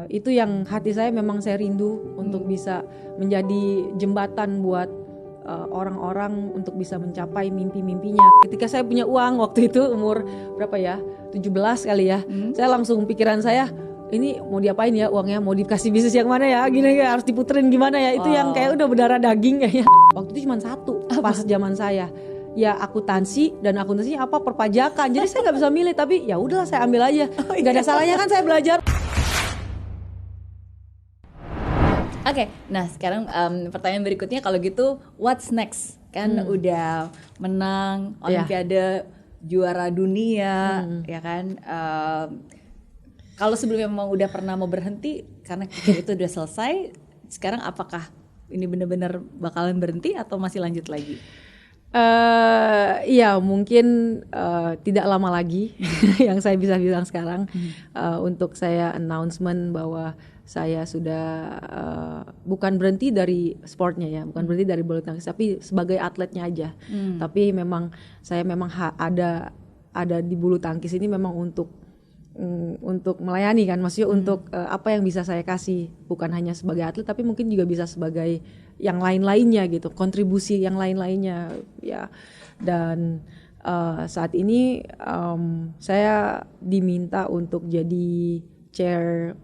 itu yang hati saya memang saya rindu untuk bisa menjadi jembatan buat orang-orang untuk bisa mencapai mimpi-mimpinya. Ketika saya punya uang waktu itu umur berapa ya, 17 kali ya, saya langsung pikiran saya, ini mau diapain ya uangnya, mau dikasih bisnis yang mana ya, gini harus diputerin gimana ya, itu yang kayak udah berdarah daging kayaknya. Waktu itu cuma satu pas zaman saya, ya akuntansi, dan akuntansinya apa, perpajakan. Jadi saya nggak bisa milih, tapi ya udahlah saya ambil aja, nggak ada salahnya kan saya belajar. Oke, nah sekarang pertanyaan berikutnya, kalau gitu what's next? Kan udah menang Olimpiade, juara dunia, ya kan? Kalau sebelumnya memang udah pernah mau berhenti karena itu udah selesai, sekarang apakah ini benar-benar bakalan berhenti atau masih lanjut lagi? Iya mungkin tidak lama lagi yang saya bisa bilang sekarang untuk saya announcement bahwa saya sudah bukan berhenti dari sportnya ya, bukan berhenti dari bulu tangkis, tapi sebagai atletnya aja. Tapi memang saya memang ada di bulu tangkis ini memang untuk melayani kan, maksudnya untuk apa yang bisa saya kasih, bukan hanya sebagai atlet tapi mungkin juga bisa sebagai yang lain-lainnya gitu, kontribusi yang lain-lainnya ya. Dan saat ini saya diminta untuk jadi chair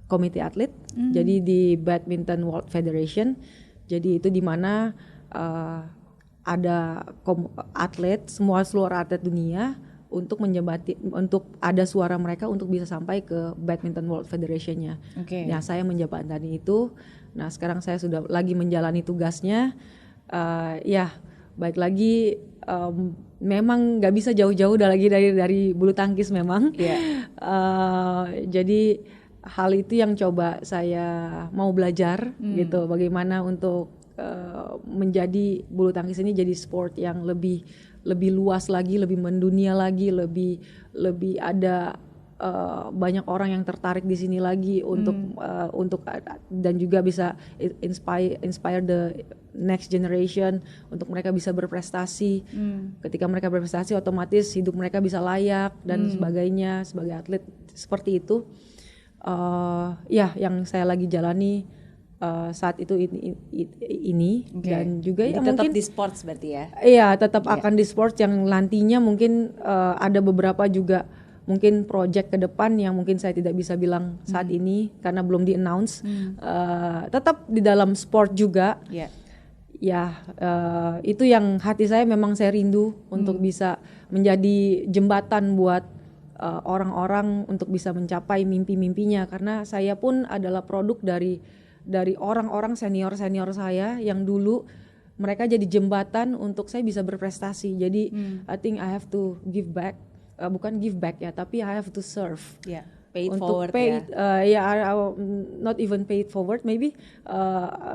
komite atlet, jadi di Badminton World Federation. Jadi itu di mana ada atlet, seluruh atlet dunia untuk menjembati, untuk ada suara mereka untuk bisa sampai ke Badminton World Federation-nya. Nah, saya menjembatani itu. Nah, sekarang saya sudah lagi menjalani tugasnya. Ya, baik lagi, memang nggak bisa jauh-jauh lagi dari bulu tangkis memang. Jadi hal itu yang coba saya mau belajar gitu, bagaimana untuk menjadi bulu tangkis ini jadi sport yang lebih luas lagi, lebih mendunia lagi, lebih ada banyak orang yang tertarik di sini lagi untuk dan juga bisa inspire the next generation untuk mereka bisa berprestasi. Ketika mereka berprestasi, otomatis hidup mereka bisa layak dan sebagainya sebagai atlet seperti itu. Ya, yang saya lagi jalani saat itu ini. Dan juga ya tetap mungkin di sports berarti ya? Iya, tetap akan di sports yang nantinya mungkin ada beberapa juga mungkin project ke depan yang mungkin saya tidak bisa bilang saat ini karena belum di-announce. Tetap di dalam sport juga. Ya, itu yang hati saya memang saya rindu untuk bisa menjadi jembatan buat orang-orang untuk bisa mencapai mimpi-mimpinya, karena saya pun adalah produk dari orang-orang senior saya yang dulu mereka jadi jembatan untuk saya bisa berprestasi. Jadi I think I have to give back, bukan give back ya, tapi I have to serve. Paid untuk forward not even paid forward maybe.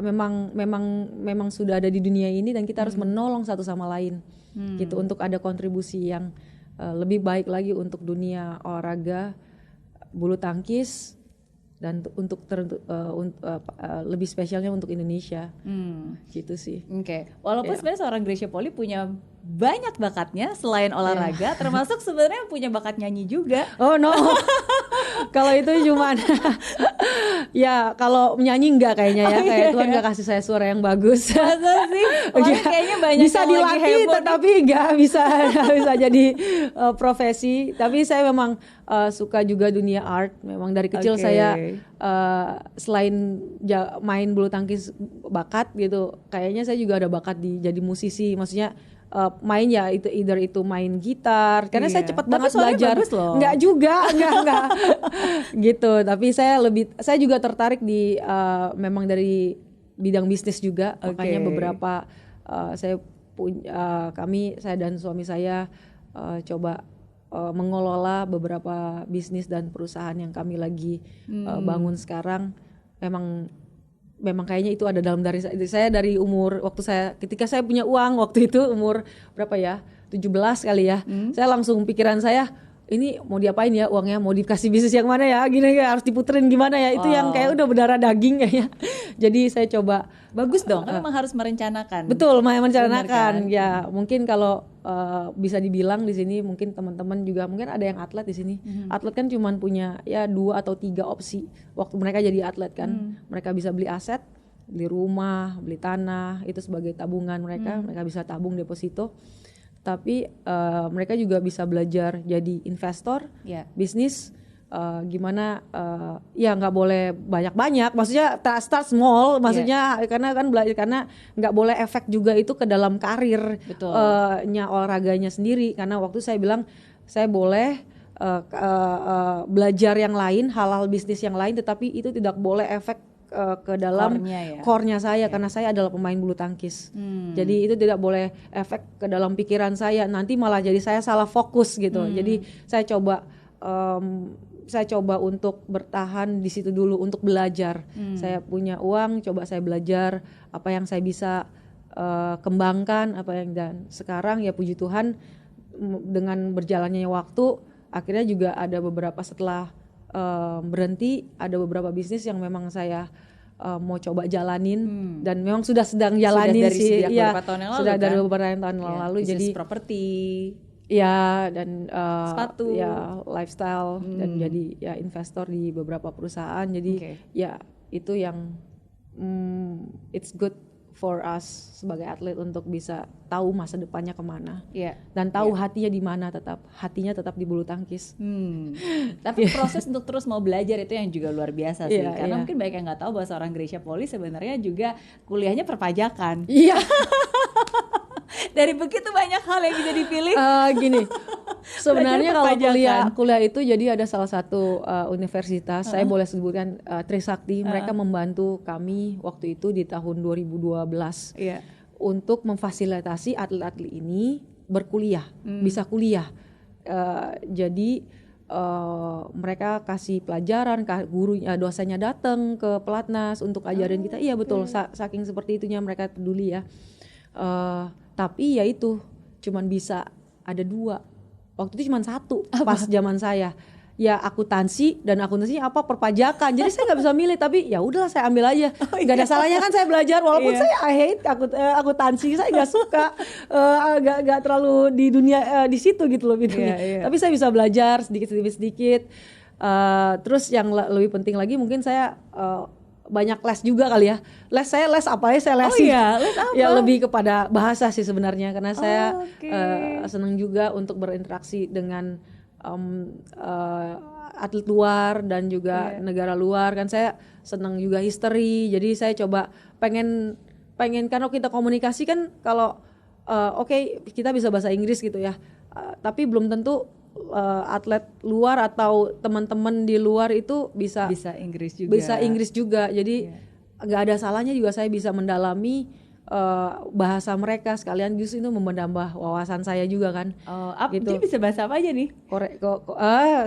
Memang sudah ada di dunia ini dan kita harus menolong satu sama lain gitu, untuk ada kontribusi yang lebih baik lagi untuk dunia olahraga bulu tangkis dan untuk lebih spesialnya untuk Indonesia. Gitu sih. Walaupun sebenarnya seorang Gracia Poli punya banyak bakatnya selain olahraga, termasuk sebenarnya punya bakat nyanyi juga. Oh no. Kalau itu cuman ya, kalau menyanyi enggak kayaknya ya, kayak Tuhan enggak kasih saya suara yang bagus. Masa sih? Kayaknya banyak bisa dilatih tetapi enggak bisa jadi profesi. Tapi saya memang suka juga dunia art. Memang dari kecil saya selain main bulu tangkis bakat gitu, kayaknya saya juga ada bakat jadi musisi. Maksudnya main ya itu main gitar, karena saya cepat banget belajar. Enggak juga, enggak gitu. Tapi saya juga tertarik di memang dari bidang bisnis juga. Makanya beberapa saya dan suami saya coba mengelola beberapa bisnis dan perusahaan yang kami lagi bangun sekarang. Memang kayaknya itu ada dalam dari saya dari umur ketika saya punya uang waktu itu umur berapa ya, 17 kali ya. Saya langsung pikiran saya, ini mau diapain ya uangnya, mau dikasih bisnis yang mana ya, gini harus diputerin gimana ya, itu yang kayak udah berdarah daging kayaknya. Jadi saya coba bagus dong, kan memang harus merencanakan. Betul, merencanakan. Ya mungkin kalau bisa dibilang di sini mungkin teman-teman juga mungkin ada yang atlet di sini. Atlet kan cuman punya ya 2 atau 3 opsi waktu mereka jadi atlet kan. Mereka bisa beli aset, beli rumah, beli tanah, itu sebagai tabungan mereka. Mereka bisa tabung deposito. Tapi mereka juga bisa belajar jadi investor, bisnis. Gimana ya nggak boleh banyak-banyak, maksudnya start small, maksudnya karena kan belajar, karena nggak boleh efek juga itu ke dalam karirnya olahraganya sendiri. Karena waktu saya bilang saya boleh belajar yang lain, hal-hal bisnis yang lain, tetapi itu tidak boleh efek ke dalam core-nya saya, karena saya adalah pemain bulu tangkis. Jadi itu tidak boleh efek ke dalam pikiran saya, nanti malah jadi saya salah fokus gitu. Jadi saya coba untuk bertahan di situ dulu untuk belajar. Saya punya uang, coba saya belajar apa yang saya bisa kembangkan, dan sekarang ya puji Tuhan dengan berjalannya waktu akhirnya juga ada beberapa setelah berhenti, ada beberapa bisnis yang memang saya mau coba jalanin dan memang sudah sedang jalanin sih ya, sudah dari beberapa tahun lalu. Jadi properti ya, dan sepatu, ya lifestyle, dan jadi ya investor di beberapa perusahaan. Jadi ya itu yang it's good for us sebagai atlet untuk bisa tahu masa depannya kemana, dan tahu hatinya di mana, hatinya tetap di bulu tangkis. Tapi proses untuk terus mau belajar itu yang juga luar biasa sih, karena mungkin banyak yang nggak tahu bahwa seorang Gracia Poli sebenarnya juga kuliahnya perpajakan. Dari begitu banyak hal yang bisa dipilih. Gini, sebenarnya kalau kuliah itu jadi ada salah satu universitas, saya boleh sebutkan Trisakti, mereka membantu kami waktu itu di tahun 2012 untuk memfasilitasi atlet-atlet ini berkuliah, bisa kuliah. Jadi mereka kasih pelajaran, gurunya, dosennya datang ke pelatnas untuk ajarin kita. Iya betul, saking seperti itunya mereka peduli ya. Tapi ya itu cuman bisa ada 2. Waktu itu cuman 1 pas zaman saya. Ya akuntansi, dan akuntansinya apa, perpajakan. Jadi saya nggak bisa milih, tapi ya udahlah saya ambil aja. Nggak ada salahnya kan saya belajar, walaupun saya hate akuntansi, saya nggak suka, nggak terlalu di dunia di situ gitu loh bidangnya. Tapi saya bisa belajar sedikit. Terus yang lebih penting lagi mungkin saya banyak les juga kali ya. Saya les apa ya, saya lesin. Les apa? Ya lebih kepada bahasa sih sebenarnya, karena saya senang juga untuk berinteraksi dengan atlet luar dan juga negara luar kan. Saya senang juga history, jadi saya coba pengen karena kita komunikasi kan, kalau kita bisa bahasa Inggris gitu ya, tapi belum tentu atlet luar atau teman-teman di luar itu bisa Inggris juga. Jadi nggak ada salahnya juga saya bisa mendalami bahasa mereka, sekalian justru itu menambah wawasan saya juga kan. Gitu. Jadi bisa bahasa apa aja nih?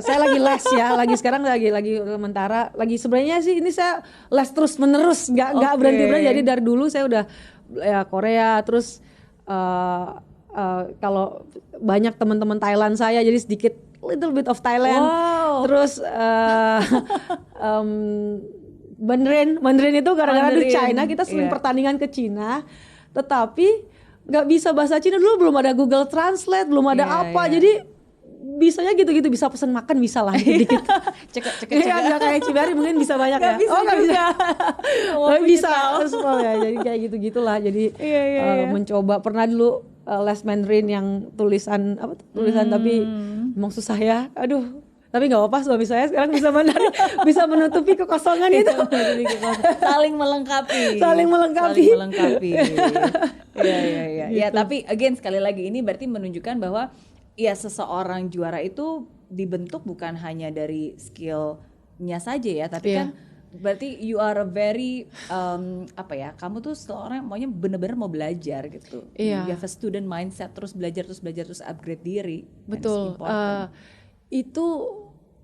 Saya lagi les ya, sekarang lagi sementara sebenarnya sih ini saya les terus menerus, nggak berhenti. Jadi dari dulu saya udah ya Korea, terus kalau banyak teman-teman Thailand saya, jadi sedikit little bit of Thailand. Terus Mandarin itu gara-gara di China, kita sering pertandingan ke Cina, tetapi nggak bisa bahasa Cina dulu, belum ada Google Translate, belum ada jadi bisanya gitu-gitu, bisa pesan makan bisa lah dikit. Cek. Nggak kayak Cibari mungkin bisa banyak ya. Nggak bisa. Bisa semua ya. Jadi kayak gitu-gitulah. Jadi mencoba, pernah dulu les Mandarin yang tulisan tapi emang susah ya. Aduh. Tapi nggak apa-apa, suami saya sekarang bisa Mandarin, bisa menutupi kekosongan itu. Saling melengkapi. Iya. Ya, tapi again sekali lagi ini berarti menunjukkan bahwa ya seseorang juara itu dibentuk bukan hanya dari skillnya saja ya, tapi kan berarti you are a very kamu tuh seorang maunya benar-benar mau belajar gitu. You have a student mindset, terus belajar terus upgrade diri. Betul.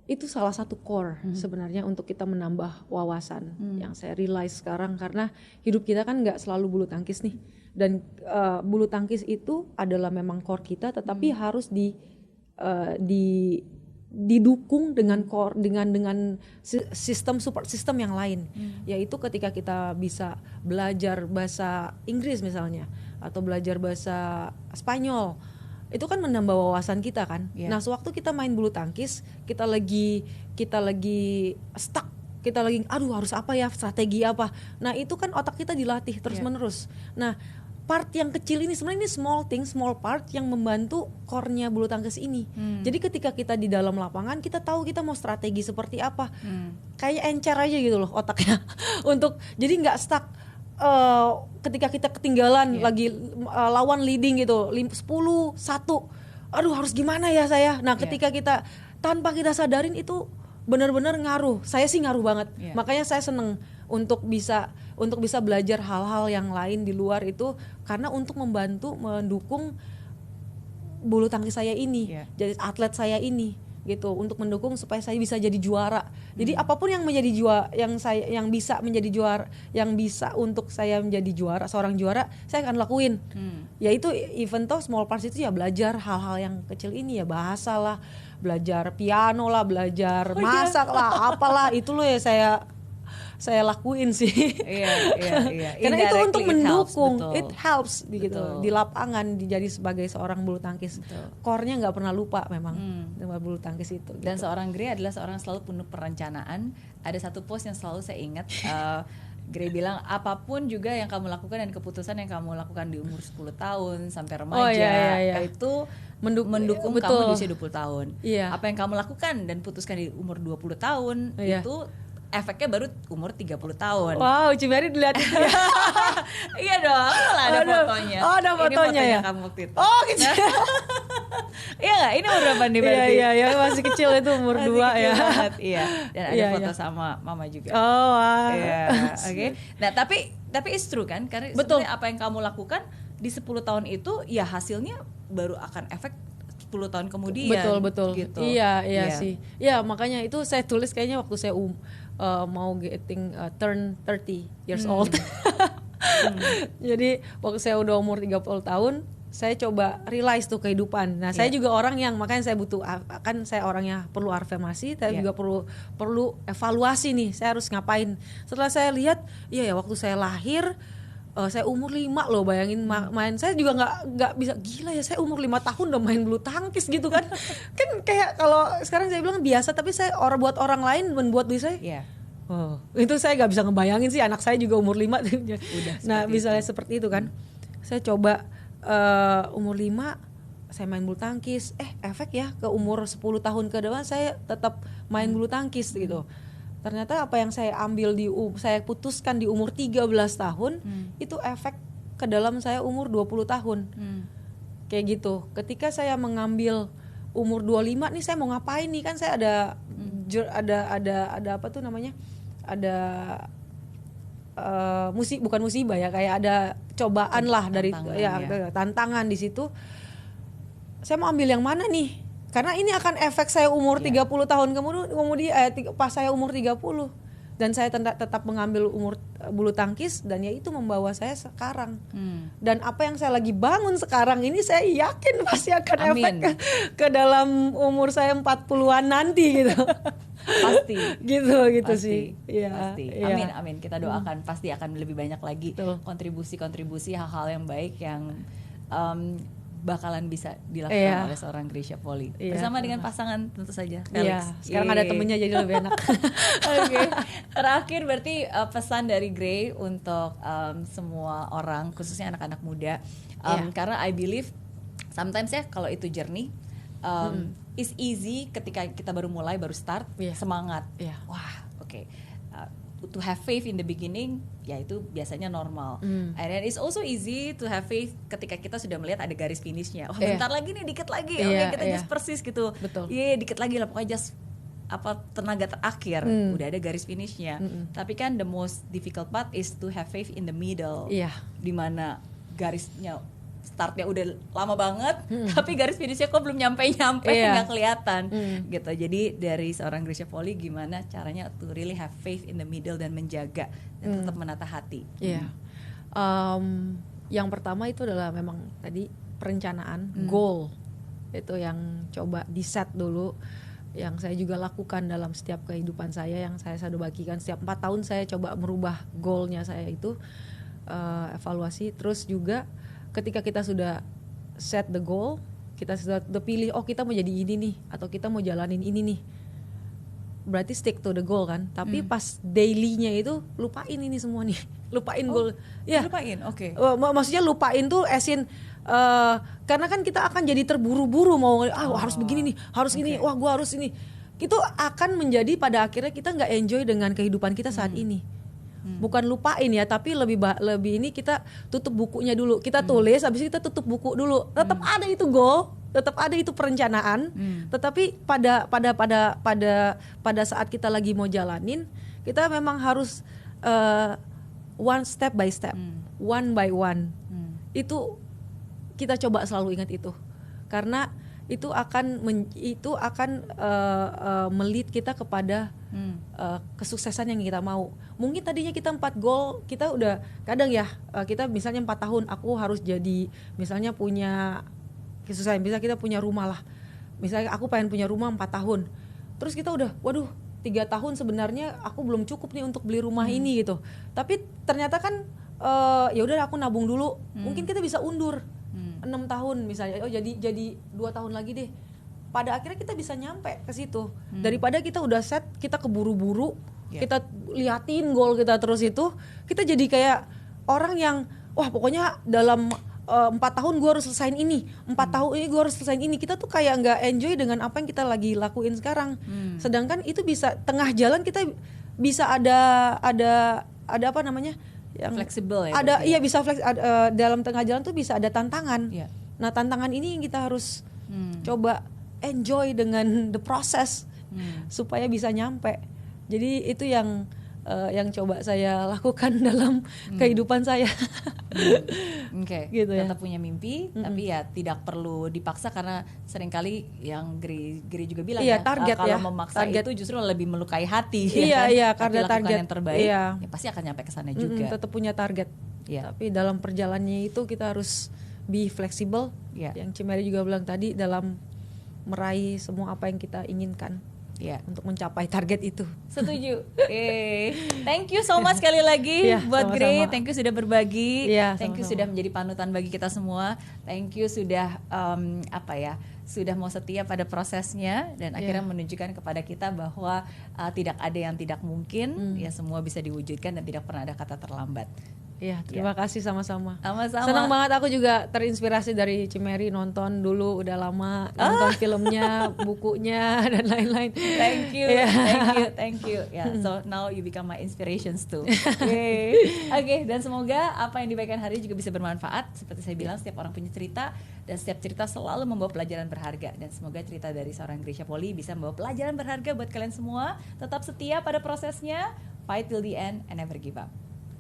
Itu salah satu core sebenarnya untuk kita menambah wawasan yang saya realize sekarang, karena hidup kita kan nggak selalu bulu tangkis nih, dan bulu tangkis itu adalah memang core kita, tetapi harus didukung dengan core, dengan support system yang lain, yaitu ketika kita bisa belajar bahasa Inggris misalnya, atau belajar bahasa Spanyol, itu kan menambah wawasan kita kan. Yeah. Nah, sewaktu kita main bulu tangkis, kita lagi stuck, kita lagi aduh harus apa ya, strategi apa. Nah, itu kan otak kita dilatih terus-menerus. Nah, part yang kecil ini sebenarnya ini small part yang membantu core-nya bulu tangkis ini. Jadi ketika kita di dalam lapangan, kita tahu kita mau strategi seperti apa. Kayak encer aja gitu loh otaknya. Untuk jadi nggak stuck. Ketika kita ketinggalan lagi lawan leading gitu 10-1, aduh harus gimana ya saya. Nah ketika kita tanpa kita sadarin itu benar-benar ngaruh. Saya sih ngaruh banget. Makanya saya seneng untuk bisa belajar hal-hal yang lain di luar itu, karena untuk mendukung bulu tangkis saya ini, jadi atlet saya ini gitu, untuk mendukung supaya saya bisa jadi juara. Jadi apapun yang menjadi juara, yang bisa menjadi juara, yang bisa untuk saya menjadi juara, seorang juara, saya akan lakuin. Yaitu even though small parts itu ya belajar hal-hal yang kecil ini ya, bahasa lah, belajar piano lah, belajar masak lah, apalah itu loh ya saya lakuin sih. Iya. Karena itu untuk mendukung, it helps gitu di lapangan, jadi sebagai seorang bulu tangkis. Core-nya nggak pernah lupa memang dengan bulu tangkis itu. Dan seorang Gray adalah seorang selalu penuh perencanaan. Ada satu post yang selalu saya ingat. Gray bilang apapun juga yang kamu lakukan dan keputusan yang kamu lakukan di umur 10 tahun sampai remaja itu mendukung kamu di usia 20 tahun. Apa yang kamu lakukan dan putuskan di umur 20 tahun itu efeknya baru umur 30 tahun. Wow, Ciberi dilihat itu ya. Iya dong, ada fotonya. Oh, ada fotonya ya. Kamu waktu itu. Oh, kecil. Iya nggak? Ini umur berapa nih berarti? Iya, masih kecil itu umur 2 ya. Iya. Dan ada foto sama mama juga. Oh, wow. Iya, oke. Nah, tapi it's true kan? Karena sebenarnya apa yang kamu lakukan di 10 tahun itu ya hasilnya baru akan efek 10 tahun kemudian. Betul. Gitu. Iya sih. Iya, makanya itu saya tulis kayaknya waktu saya mau turn 30 years old. Jadi waktu saya udah umur 30 tahun, saya coba realize tuh kehidupan. Nah, saya juga orang yang, makanya saya butuh, kan saya orangnya perlu afirmasi, saya juga perlu evaluasi nih, saya harus ngapain. Setelah saya lihat, iya ya waktu saya lahir, saya umur 5 loh, bayangin main. Saya juga nggak bisa, gila ya saya umur 5 tahun udah main bulu tangkis gitu kan. Kan kayak kalau sekarang saya bilang biasa, tapi saya buat orang lain dan buat diri saya itu saya nggak bisa ngebayangin sih, anak saya juga umur 5 nah misalnya seperti itu kan. Saya coba umur 5 saya main bulu tangkis, efek ya ke umur 10 tahun ke depan saya tetap main bulu tangkis gitu. Ternyata apa yang saya ambil saya putuskan di umur 13 tahun itu efek ke dalam saya umur 20 tahun. Kayak gitu. Ketika saya mengambil umur 25 nih, saya mau ngapain nih, kan saya ada apa tuh namanya? Ada bukan musibah ya, kayak ada cobaan lah dari tantangan di situ. Saya mau ambil yang mana nih? Karena ini akan efek saya umur 30 tahun kemudian pas saya umur 30. Dan saya tetap mengambil umur bulu tangkis, dan ya itu membawa saya sekarang. Dan apa yang saya lagi bangun sekarang ini saya yakin pasti akan efek ke dalam umur saya 40-an nanti gitu. Pasti gitu pasti, sih ya, pasti. Amin kita doakan pasti akan lebih banyak lagi kontribusi hal-hal yang baik yang bakalan bisa dilakukan oleh seorang Gracia Poli bersama dengan pasangan tentu saja Felix. Sekarang ada temennya jadi lebih enak. Oke. Terakhir berarti pesan dari Gray untuk semua orang, khususnya anak-anak muda, karena I believe sometimes ya kalau itu journey is easy ketika kita baru mulai, baru start, semangat. Wah, oke. To have faith in the beginning, ya itu biasanya normal. And then it's also easy to have faith ketika kita sudah melihat ada garis finishnya. Oh, bentar lagi nih, dikit lagi. Kita just persis gitu. Dikit lagi lah, pokoknya just tenaga terakhir udah ada garis finishnya. Tapi kan the most difficult part is to have faith in the middle. Dimana garisnya startnya udah lama banget, tapi garis finishnya kok belum nyampe nggak kelihatan gitu. Jadi dari seorang Gracia Poli, gimana caranya to really have faith in the middle dan menjaga dan tetap menata hati. Yang pertama itu adalah memang tadi perencanaan, goal itu yang coba di set dulu, yang saya juga lakukan dalam setiap kehidupan saya, yang saya sudah bagikan setiap 4 tahun saya coba merubah goalnya saya itu, evaluasi. Terus juga ketika kita sudah set the goal, kita sudah pilih, oh kita mau jadi ini nih, atau kita mau jalanin ini nih, berarti stick to the goal kan. Tapi pas dailynya itu lupain ini semua nih, lupain goal. Ya. Lupain, oke. Maksudnya lupain tuh esin, karena kan kita akan jadi terburu-buru mau, harus begini nih, harus ini, wah gue harus ini. Itu akan menjadi pada akhirnya kita nggak enjoy dengan kehidupan kita saat ini. Bukan lupain ya, tapi lebih ini kita tutup bukunya dulu, kita tulis, habis itu kita tutup buku dulu. Tetap ada itu goal, tetap ada itu perencanaan, tetapi pada saat kita lagi mau jalanin, kita memang harus one step by step, one by one. Itu kita coba selalu ingat itu, karena itu akan melit kita kepada kesuksesan yang kita mau. Mungkin tadinya kita 4 goal, kita udah kadang ya, kita misalnya 4 tahun aku harus jadi, misalnya punya kesuksesan, bisa kita punya rumah lah, misalnya aku pengen punya rumah 4 tahun, terus kita udah, waduh 3 tahun sebenarnya aku belum cukup nih untuk beli rumah ini gitu, tapi ternyata kan ya udah aku nabung dulu, mungkin kita bisa undur 6 tahun misalnya, jadi 2 tahun lagi deh. Pada akhirnya kita bisa nyampe ke situ. Daripada kita udah set, kita keburu-buru, kita liatin goal kita terus itu, kita jadi kayak orang yang wah pokoknya dalam 4 tahun gue harus selesaiin ini, 4 tahun ini gue harus selesaiin ini. Kita tuh kayak nggak enjoy dengan apa yang kita lagi lakuin sekarang. Sedangkan itu bisa tengah jalan kita bisa ada apa namanya? Yang fleksibel ya. Iya bisa dalam tengah jalan tuh bisa ada tantangan. Nah tantangan ini yang kita harus coba enjoy dengan the process supaya bisa nyampe. Jadi itu yang coba saya lakukan dalam kehidupan saya. Gitu ya. Tetap punya mimpi, tapi ya tidak perlu dipaksa, karena seringkali yang Geri juga bilang target kalau memaksa target itu justru lebih melukai hati. Iya, karena target yang terbaik, ya pasti akan nyampe ke sana juga. Tetap punya target. Tapi dalam perjalanannya itu kita harus be flexible. Yang Cimeri juga bilang tadi, dalam meraih semua apa yang kita inginkan. Untuk mencapai target itu. Setuju. Thank you so much sekali lagi buat Geri. Thank you sudah berbagi. Thank you sudah menjadi panutan bagi kita semua. Thank you sudah sudah mau setia pada prosesnya dan akhirnya menunjukkan kepada kita bahwa tidak ada yang tidak mungkin. Ya semua bisa diwujudkan dan tidak pernah ada kata terlambat. Terima kasih sama-sama. Sama-sama. Senang banget, aku juga terinspirasi dari Cimeri, nonton dulu udah lama, nonton filmnya, bukunya dan lain-lain. Thank you. So now you become my inspirations too. Oke, dan semoga apa yang diberikan hari juga bisa bermanfaat. Seperti saya bilang, setiap orang punya cerita dan setiap cerita selalu membawa pelajaran berharga, dan semoga cerita dari seorang Grisha Poli bisa membawa pelajaran berharga buat kalian semua. Tetap setia pada prosesnya, fight till the end and never give up.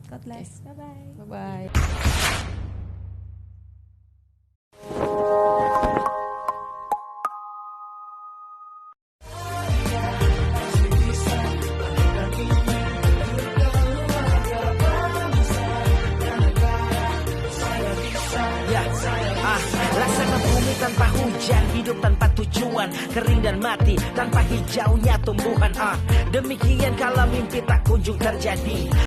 God bless. Bye-bye. Bye-bye. Laksana bumi tanpa hujan, hidup tanpa tujuan, kering dan mati tanpa hijaunya tumbuhan. Demikian kalau mimpi tak kunjung terjadi.